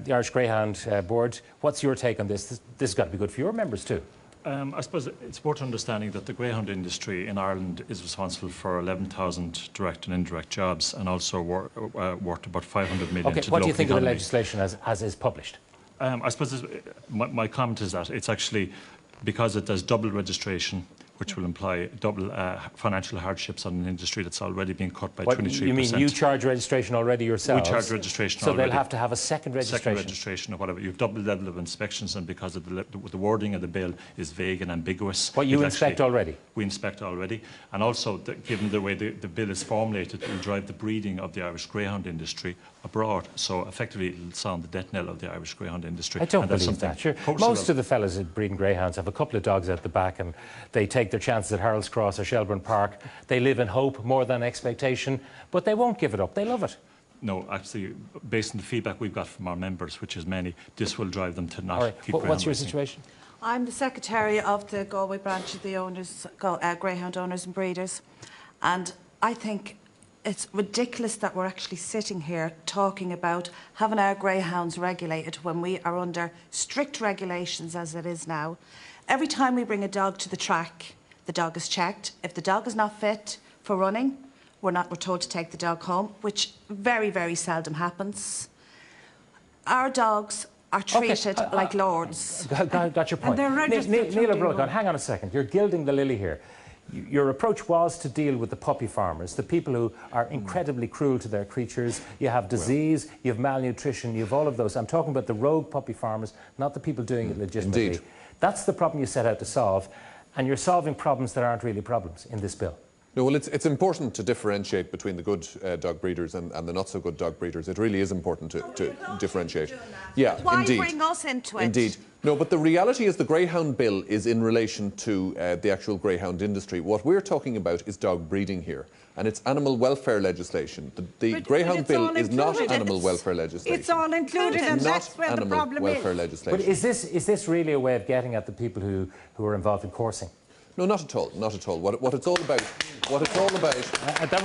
The Irish Greyhound Board, what's your take on this? This has got to be good for your members too. I suppose it's worth understanding that the greyhound industry in Ireland is responsible for 11,000 direct and indirect jobs, and also worth about 500 million. Okay, to what do the you think local of the economy. legislation as is published? I suppose my comment is that it's actually because it does double registration, which will imply double financial hardships on an industry that's already been cut by 23%. You mean you charge registration already yourselves? We charge registration so already. So they'll have to have a second registration? Second registration or whatever. You have double level of inspections, and because of the wording of the bill is vague and ambiguous. What you inspect already? We inspect already. And also, given the way the bill is formulated, it will drive the breeding of the Irish greyhound industry abroad. So effectively, it will sound the death knell of the Irish greyhound industry. I don't believe that. Sure. Most of the fellas at breeding greyhounds have a couple of dogs at the back, and they take their chances at Harold's Cross or Shelburne Park. They live in hope more than expectation, but they won't give it up. They love it. No, actually, based on the feedback we've got from our members, which is many, this will drive them to not keep greyhound What's your racing. situation? I'm the secretary of the Galway branch of the Greyhound Owners and Breeders, and I think it's ridiculous that we're actually sitting here talking about having our greyhounds regulated when we are under strict regulations as it is now. Every time we bring a dog to the track, the dog is checked. If the dog is not fit for running, we're told to take the dog home, which very, very seldom happens. Our dogs are treated like lords. Got your point. Neil O'Brien, hang on a second. You're gilding the lily here. Your approach was to deal with the puppy farmers, the people who are incredibly cruel to their creatures. You have disease, you have malnutrition, you have all of those. I'm talking about the rogue puppy farmers, not the people doing it legitimately. Indeed. That's the problem you set out to solve, and you're solving problems that aren't really problems in this bill. No, well, it's important to differentiate between the good dog breeders and the not-so-good dog breeders. It really is important to differentiate. Yeah, Why indeed. bring us into it? Indeed. No, but the reality is the Greyhound Bill is in relation to the actual greyhound industry. What we're talking about is dog breeding here, and it's animal welfare legislation. The Greyhound Bill is not animal welfare legislation. It's all included, and that's where the problem welfare is. Legislation. But is this really a way of getting at the people who are involved in coursing? No, not at all. Not at all. What it's all about. What it's all about. That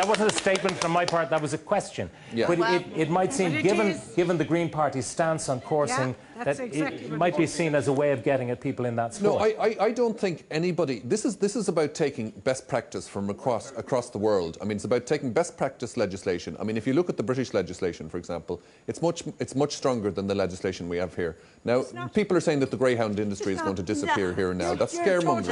wasn't a statement from my part. That was a question. Yeah. But it might seem, given the Green Party's stance on coursing, that it might be seen as a way of getting at people in that sport. No, I don't think anybody. This is about taking best practice from across the world. I mean, it's about taking best practice legislation. I mean, if you look at the British legislation, for example, it's much stronger than the legislation we have here. Now, people are saying that the greyhound industry is going to disappear here and now. That's scaremongering.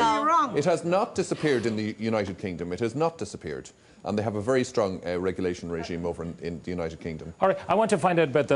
It has not disappeared in the United Kingdom. It has not disappeared. And they have a very strong regulation regime over in the United Kingdom. All right, I want to find out about